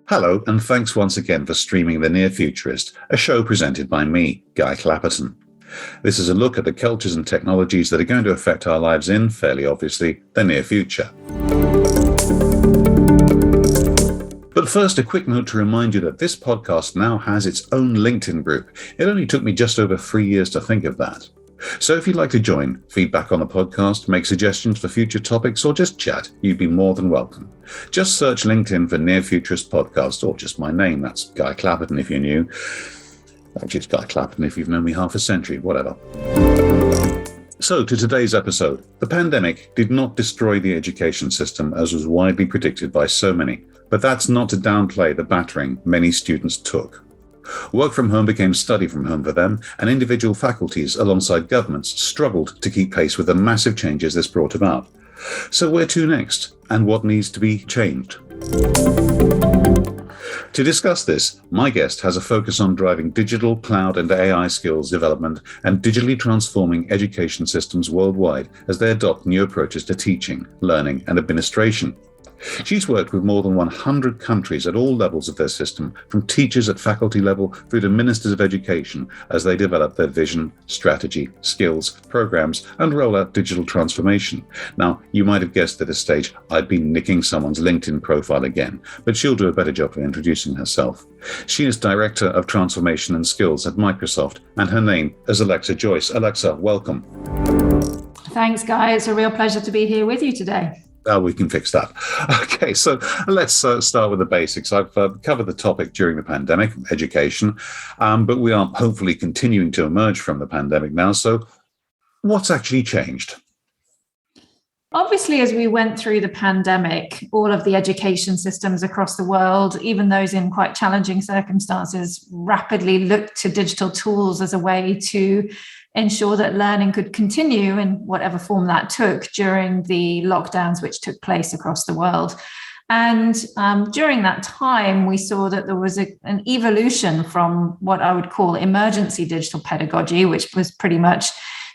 Hello, and thanks once again for streaming The Near Futurist, a show presented by me, Guy Clapperton. This is a look at the cultures and technologies that are going to affect our lives in, fairly obviously, the near future. But first, a quick note to remind you that this podcast now has its own LinkedIn group. It only took me just over 3 years to think of that. So if you'd like to join, feedback on the podcast, make suggestions for future topics, or just chat, you'd be more than welcome. Just search LinkedIn for Near Futurist Podcast, or just my name. That's Guy Clapperton if you're new. Actually, it's Guy Clapperton if you've known me half a century, whatever. So to today's episode. The pandemic did not destroy the education system as was widely predicted by so many, but that's not to downplay the battering many students took. Work from home became study from home for them, and individual faculties alongside governments struggled to keep pace with the massive changes this brought about. So where to next, and what needs to be changed? To discuss this, my guest has a focus on driving digital, cloud and AI skills development and digitally transforming education systems worldwide as they adopt new approaches to teaching, learning and administration. She's worked with more than 100 countries at all levels of their system, from teachers at faculty level through to ministers of education, as they develop their vision, strategy, skills, programs, and roll out digital transformation. Now, you might have guessed at this stage I'd been nicking someone's LinkedIn profile again, but she'll do a better job of introducing herself. She is Director of Transformation and Skills at Microsoft, and her name is Alexa Joyce. Alexa, welcome. Thanks, Guy. It's a real pleasure to be here with you today. We can fix that. Okay, so let's start with the basics. I've covered the topic during the pandemic, education, but we are hopefully continuing to emerge from the pandemic now. So what's actually changed? Obviously, as we went through the pandemic, all of the education systems across the world, even those in quite challenging circumstances, rapidly looked to digital tools as a way to ensure that learning could continue in whatever form that took during the lockdowns which took place across the world. And during that time, we saw that there was an evolution from what I would call emergency digital pedagogy, which was pretty much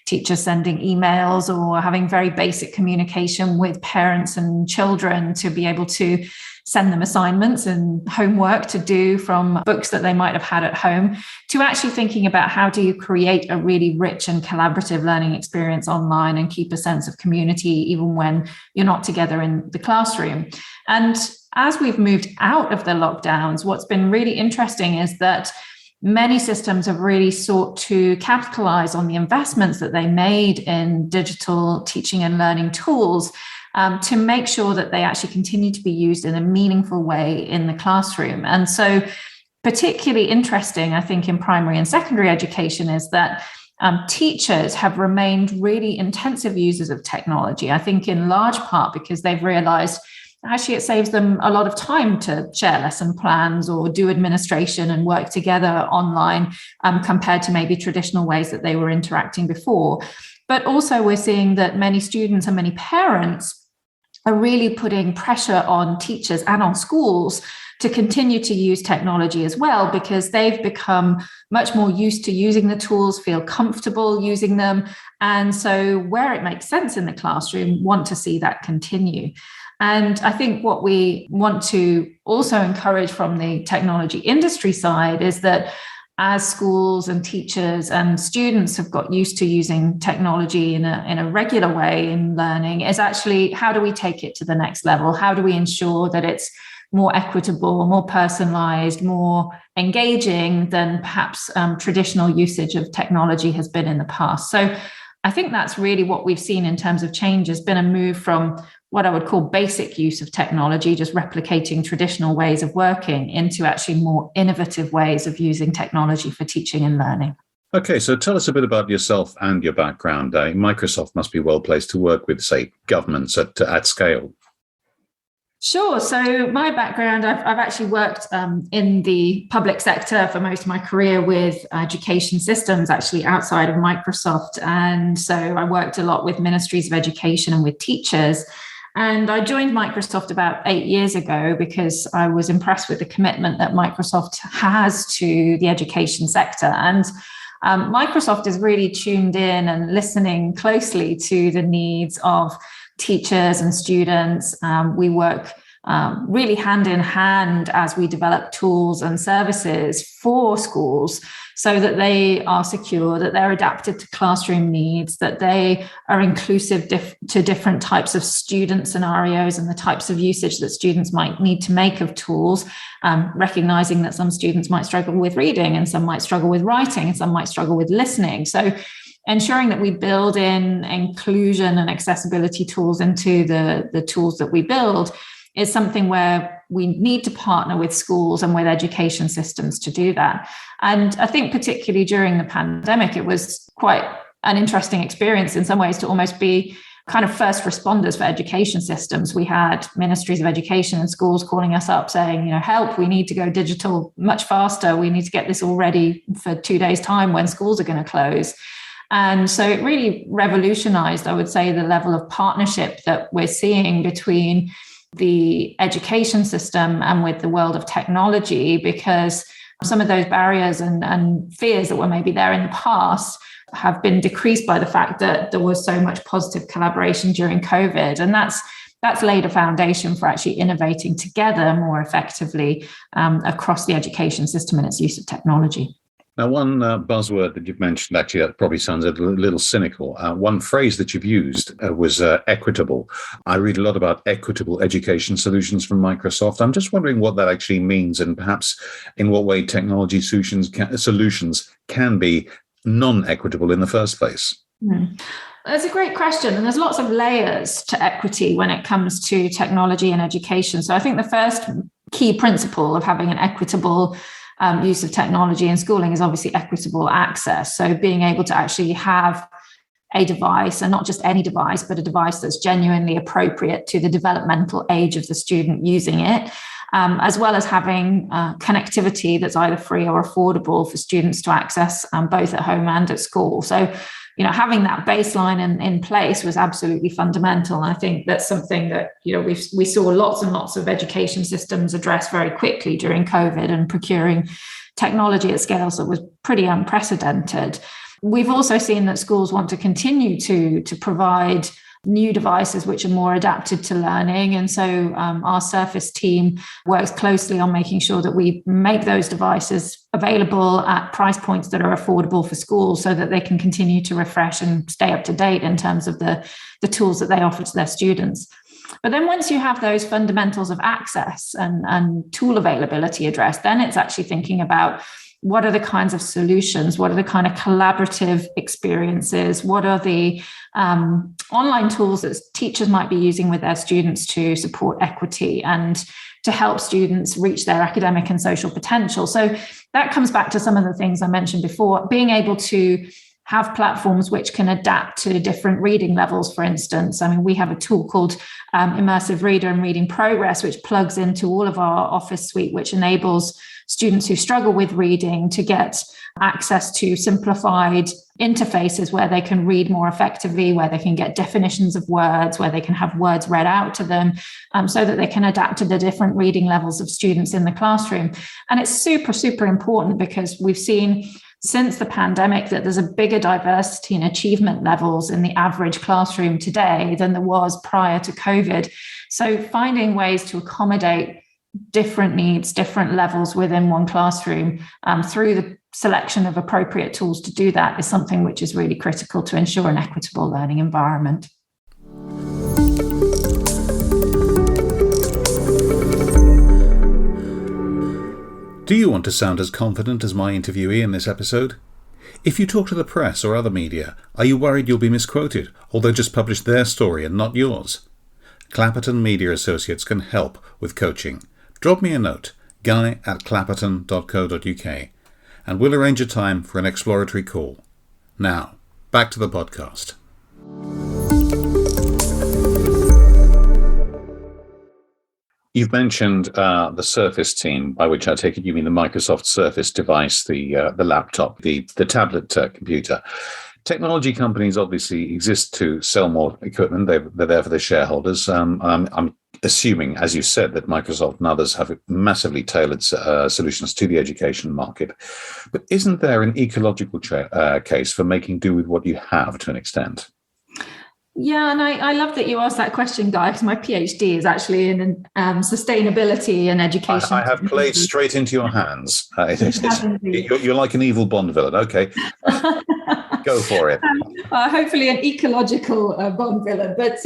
teachers sending emails or having very basic communication with parents and children to be able to send them assignments and homework to do from books that they might have had at home, to actually thinking about how do you create a really rich and collaborative learning experience online and keep a sense of community even when you're not together in the classroom. And as we've moved out of the lockdowns, what's been really interesting is that many systems have really sought to capitalize on the investments that they made in digital teaching and learning tools to make sure that they actually continue to be used in a meaningful way in the classroom. And so particularly interesting, I think, in primary and secondary education is that teachers have remained really intensive users of technology, I think in large part because they've realized actually it saves them a lot of time to share lesson plans or do administration and work together online compared to maybe traditional ways that they were interacting before. But also we're seeing that many students and many parents are really putting pressure on teachers and on schools to continue to use technology as well, because they've become much more used to using the tools, feel comfortable using them. And so where it makes sense in the classroom, want to see that continue. And I think what we want to also encourage from the technology industry side is that as schools and teachers and students have got used to using technology in a regular way in learning, is actually how do we take it to the next level? How do we ensure that it's more equitable, more personalized, more engaging than perhaps traditional usage of technology has been in the past? So I think that's really what we've seen in terms of change has been a move from what I would call basic use of technology, just replicating traditional ways of working, into actually more innovative ways of using technology for teaching and learning. Okay, so tell us a bit about yourself and your background. Microsoft must be well placed to work with, say, governments at scale. Sure. So my background, I've actually worked in the public sector for most of my career with education systems, actually outside of Microsoft. And so I worked a lot with ministries of education and with teachers. And I joined Microsoft about 8 years ago because I was impressed with the commitment that Microsoft has to the education sector. And Microsoft is really tuned in and listening closely to the needs of teachers and students. We work really hand in hand as we develop tools and services for schools so that they are secure, that they're adapted to classroom needs, that they are inclusive to different types of student scenarios and the types of usage that students might need to make of tools, recognizing that some students might struggle with reading and some might struggle with writing and some might struggle with listening. So ensuring that we build in inclusion and accessibility tools into the tools that we build is something where we need to partner with schools and with education systems to do that. And I think particularly during the pandemic, it was quite an interesting experience in some ways to almost be kind of first responders for education systems. We had ministries of education and schools calling us up saying, help, we need to go digital much faster. We need to get this all ready for 2 days' time when schools are going to close. And so it really revolutionized, I would say, the level of partnership that we're seeing between the education system and with the world of technology, because some of those barriers and fears that were maybe there in the past have been decreased by the fact that there was so much positive collaboration during COVID. And that's laid a foundation for actually innovating together more effectively across the education system and its use of technology. Now, one buzzword that you've mentioned, actually, that probably sounds a little cynical. One phrase that you've used was equitable. I read a lot about equitable education solutions from Microsoft. I'm just wondering what that actually means and perhaps in what way technology solutions can be non-equitable in the first place. That's a great question. And there's lots of layers to equity when it comes to technology and education. So I think the first key principle of having an equitable use of technology in schooling is obviously equitable access. So being able to actually have a device, and not just any device, but a device that's genuinely appropriate to the developmental age of the student using it, as well as having connectivity that's either free or affordable for students to access both at home and at school. So, having that baseline in place was absolutely fundamental. And I think that's something that, we saw lots and lots of education systems address very quickly during COVID, and procuring technology at scales that was pretty unprecedented. We've also seen that schools want to continue to provide new devices which are more adapted to learning. And so our Surface team works closely on making sure that we make those devices available at price points that are affordable for schools so that they can continue to refresh and stay up to date in terms of the tools that they offer to their students. But then once you have those fundamentals of access and tool availability addressed, then it's actually thinking about what are the kinds of solutions, what are the kind of collaborative experiences, what are the online tools that teachers might be using with their students to support equity and to help students reach their academic and social potential. So that comes back to some of the things I mentioned before, being able to have platforms which can adapt to different reading levels, for instance. I mean, we have a tool called Immersive Reader and Reading Progress, which plugs into all of our Office suite, which enables students who struggle with reading to get access to simplified interfaces where they can read more effectively, where they can get definitions of words, where they can have words read out to them, so that they can adapt to the different reading levels of students in the classroom. And it's super, super important because we've seen since the pandemic that there's a bigger diversity in achievement levels in the average classroom today than there was prior to COVID. So finding ways to accommodate different needs, different levels within one classroom through the selection of appropriate tools to do that is something which is really critical to ensure an equitable learning environment. Do you want to sound as confident as my interviewee in this episode? If you talk to the press or other media, are you worried you'll be misquoted, or they'll just publish their story and not yours? Clapperton Media Associates can help with coaching. Drop me a note, guy@clapperton.co.uk, and we'll arrange a time for an exploratory call. Now, back to the podcast. You've mentioned the Surface team, by which I take it you mean the Microsoft Surface device, the laptop, the tablet computer. Technology companies obviously exist to sell more equipment. They're there for their shareholders. I'm assuming, as you said, that Microsoft and others have massively tailored solutions to the education market. But isn't there an ecological case for making do with what you have to an extent? Yeah, and I love that you asked that question, Guy, because my PhD is actually in sustainability and education. I have played straight into your hands. Indeed. You're like an evil Bond villain. Okay, go for it. Hopefully an ecological Bond villain. But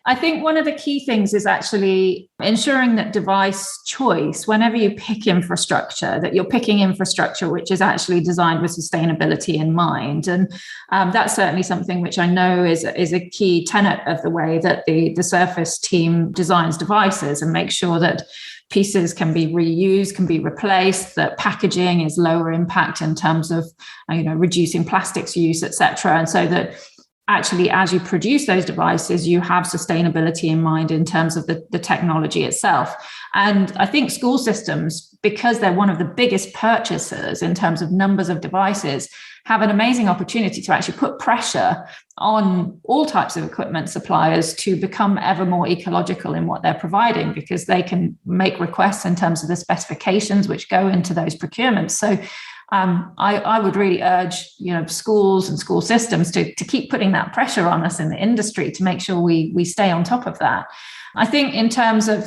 I think one of the key things is actually ensuring that device choice, whenever you pick infrastructure, that you're picking infrastructure which is actually designed with sustainability in mind. And that's certainly something which I know is a key tenet of the way that the Surface team designs devices and makes sure that pieces can be reused, can be replaced, that packaging is lower impact in terms of reducing plastics use, etc. And so that actually, as you produce those devices, you have sustainability in mind in terms of the technology itself. And I think school systems, because they're one of the biggest purchasers in terms of numbers of devices, have an amazing opportunity to actually put pressure on all types of equipment suppliers to become ever more ecological in what they're providing, because they can make requests in terms of the specifications which go into those procurements. So I would really urge schools and school systems to keep putting that pressure on us in the industry to make sure we stay on top of that. I think in terms of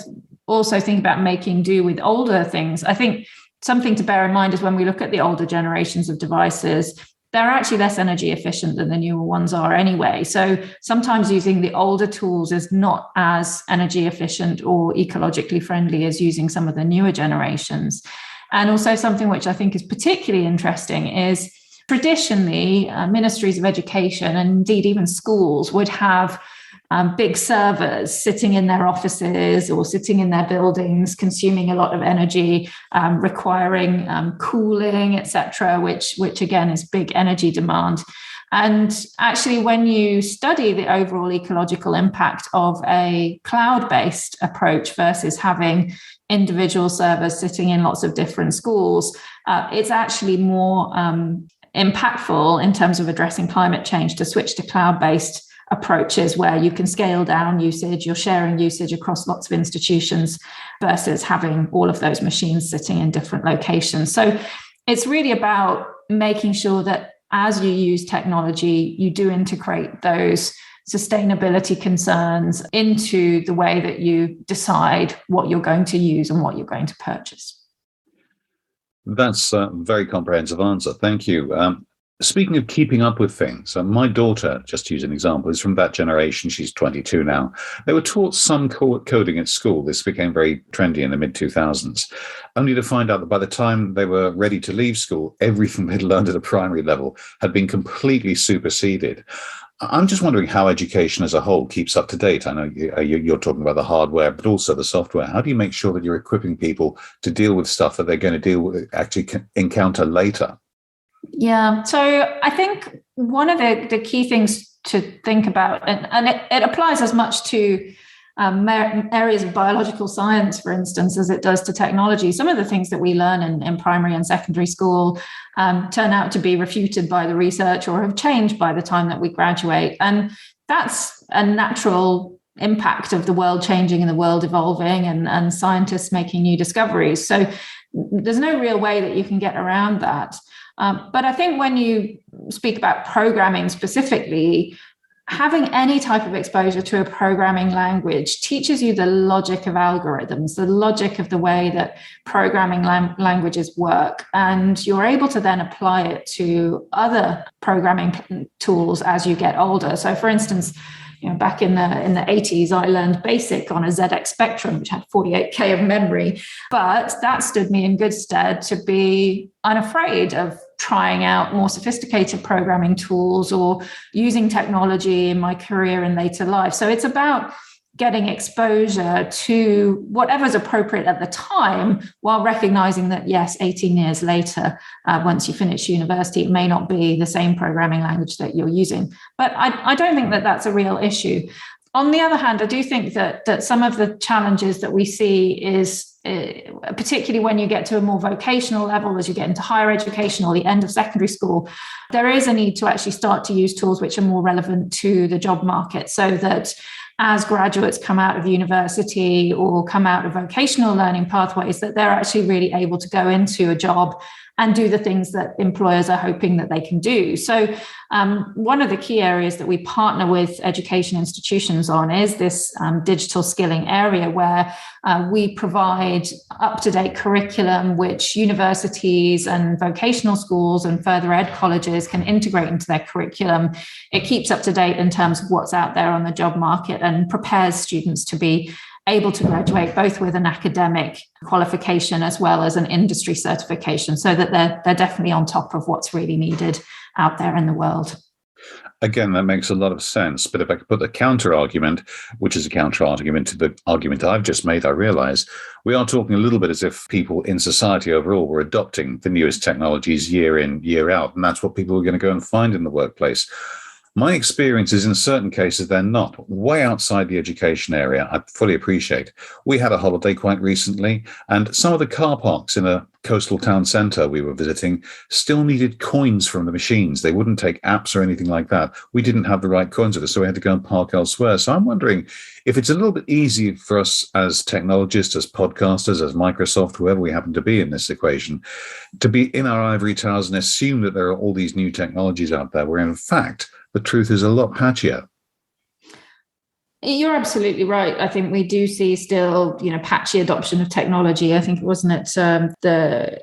also think about making do with older things, I think something to bear in mind is when we look at the older generations of devices, they're actually less energy efficient than the newer ones are anyway. So sometimes using the older tools is not as energy efficient or ecologically friendly as using some of the newer generations. And also something which I think is particularly interesting is traditionally ministries of education and indeed even schools would have big servers sitting in their offices or sitting in their buildings, consuming a lot of energy, requiring cooling, etc., which again is big energy demand. And actually, when you study the overall ecological impact of a cloud-based approach versus having individual servers sitting in lots of different schools, it's actually more impactful in terms of addressing climate change to switch to cloud-based approaches where you can scale down usage, you're sharing usage across lots of institutions versus having all of those machines sitting in different locations. So it's really about making sure that as you use technology, you do integrate those sustainability concerns into the way that you decide what you're going to use and what you're going to purchase. That's a very comprehensive answer. Thank you. Speaking of keeping up with things, my daughter, just to use an example, is from that generation. She's 22 now. They were taught some coding at school. This became very trendy in the mid-2000s, only to find out that by the time they were ready to leave school, everything they'd learned at a primary level had been completely superseded. I'm just wondering how education as a whole keeps up to date. I know you're talking about the hardware, but also the software. How do you make sure that you're equipping people to deal with stuff that they're going to deal with, actually encounter later? Yeah, so I think one of the key things to think about, and it applies as much to areas of biological science, for instance, as it does to technology. Some of the things that we learn in primary and secondary school turn out to be refuted by the research or have changed by the time that we graduate. And that's a natural impact of the world changing and the world evolving and scientists making new discoveries. So there's no real way that you can get around that. But I think when you speak about programming specifically, having any type of exposure to a programming language teaches you the logic of algorithms, the logic of the way that programming languages work. And you're able to then apply it to other programming tools as you get older. So for instance, back in the 80s, I learned BASIC on a ZX Spectrum, which had 48K of memory. But that stood me in good stead to be unafraid of trying out more sophisticated programming tools or using technology in my career in later life. So it's about getting exposure to whatever's appropriate at the time, while recognizing that, yes, 18 years later, once you finish university, it may not be the same programming language that you're using. But I don't think that that's a real issue. On the other hand, I do think that some of the challenges that we see is, particularly when you get to a more vocational level, as you get into higher education or the end of secondary school, there is a need to actually start to use tools which are more relevant to the job market, so that as graduates come out of university or come out of vocational learning pathways, that they're actually really able to go into a job and do the things that employers are hoping that they can do. So one of the key areas that we partner with education institutions on is this digital skilling area, where we provide up-to-date curriculum which universities and vocational schools and further ed colleges can integrate into their curriculum. It keeps up to date in terms of what's out there on the job market and prepares students to be able to graduate both with an academic qualification as well as an industry certification, so that they're definitely on top of what's really needed out there in the world. Again, that makes a lot of sense. But if I could put the counter argument, which is a counter argument to the argument I've just made, I realize we are talking a little bit as if people in society overall were adopting the newest technologies year in, year out. And that's what people are going to go and find in the workplace. My experience is in certain cases, they're not. Way outside the education area, I fully appreciate. We had a holiday quite recently, and some of the car parks in a coastal town centre we were visiting still needed coins from the machines. They wouldn't take apps or anything like that. We didn't have the right coins with us, so we had to go and park elsewhere. So I'm wondering if it's a little bit easy for us as technologists, as podcasters, as Microsoft, whoever we happen to be in this equation, to be in our ivory towers and assume that there are all these new technologies out there, where in fact, the truth is a lot patchier. You're absolutely right. I think we do see still, patchy adoption of technology. I think it wasn't the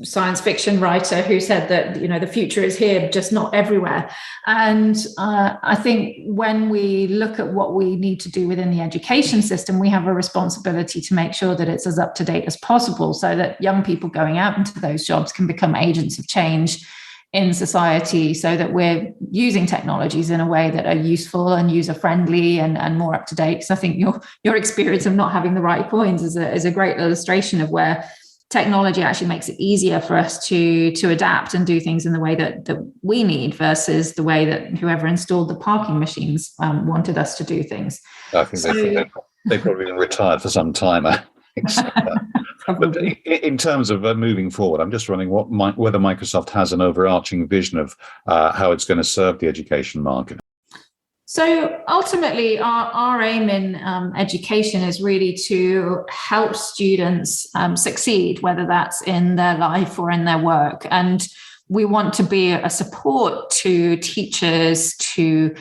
science fiction writer who said that, the future is here, just not everywhere. And I think when we look at what we need to do within the education system, we have a responsibility to make sure that it's as up to date as possible, so that young people going out into those jobs can become agents of change in society, so that we're using technologies in a way that are useful and user-friendly and more up-to-date. Because I think your experience of not having the right coins is a great illustration of where technology actually makes it easier for us to adapt and do things in the way that we need, versus the way that whoever installed the parking machines wanted us to do things. I think they've probably been retired for some time. But in terms of moving forward, I'm just wondering whether Microsoft has an overarching vision of how it's going to serve the education market. So ultimately, our aim in education is really to help students succeed, whether that's in their life or in their work. And we want to be a support to teachers, to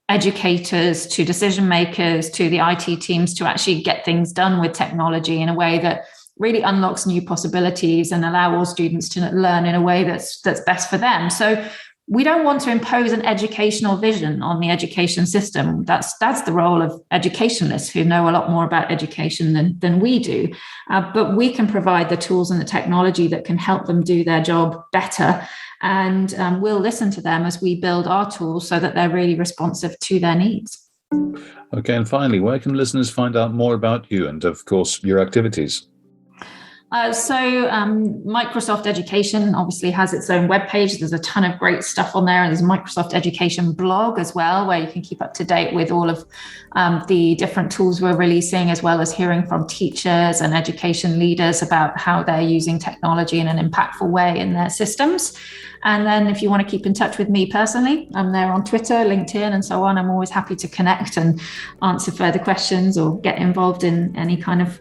educators, to decision makers, to the IT teams, to actually get things done with technology in a way that really unlocks new possibilities and allow all students to learn in a way that's best for them. So we don't want to impose an educational vision on the education system. That's the role of educationalists, who know a lot more about education than we do. But we can provide the tools and the technology that can help them do their job better. And we'll listen to them as we build our tools so that they're really responsive to their needs. Okay, and finally, where can listeners find out more about you and, of course, your activities? Microsoft Education obviously has its own webpage. There's a ton of great stuff on there. And there's a Microsoft Education blog as well, where you can keep up to date with all of the different tools we're releasing, as well as hearing from teachers and education leaders about how they're using technology in an impactful way in their systems. And then if you want to keep in touch with me personally, I'm there on Twitter, LinkedIn, and so on. I'm always happy to connect and answer further questions or get involved in any kind of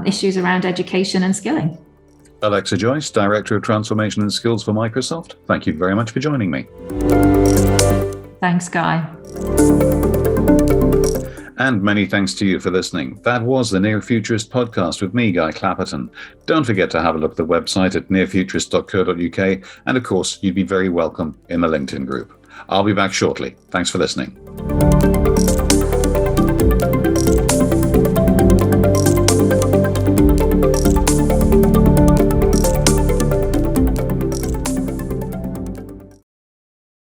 issues around education and skilling. Alexa Joyce, Director of Transformation and Skills for Microsoft. Thank you very much for joining me. Thanks, Guy. And many thanks to you for listening. That was the Near Futurist podcast with me, Guy Clapperton. Don't forget to have a look at the website at nearfuturist.co.uk. And of course, you'd be very welcome in the LinkedIn group. I'll be back shortly. Thanks for listening.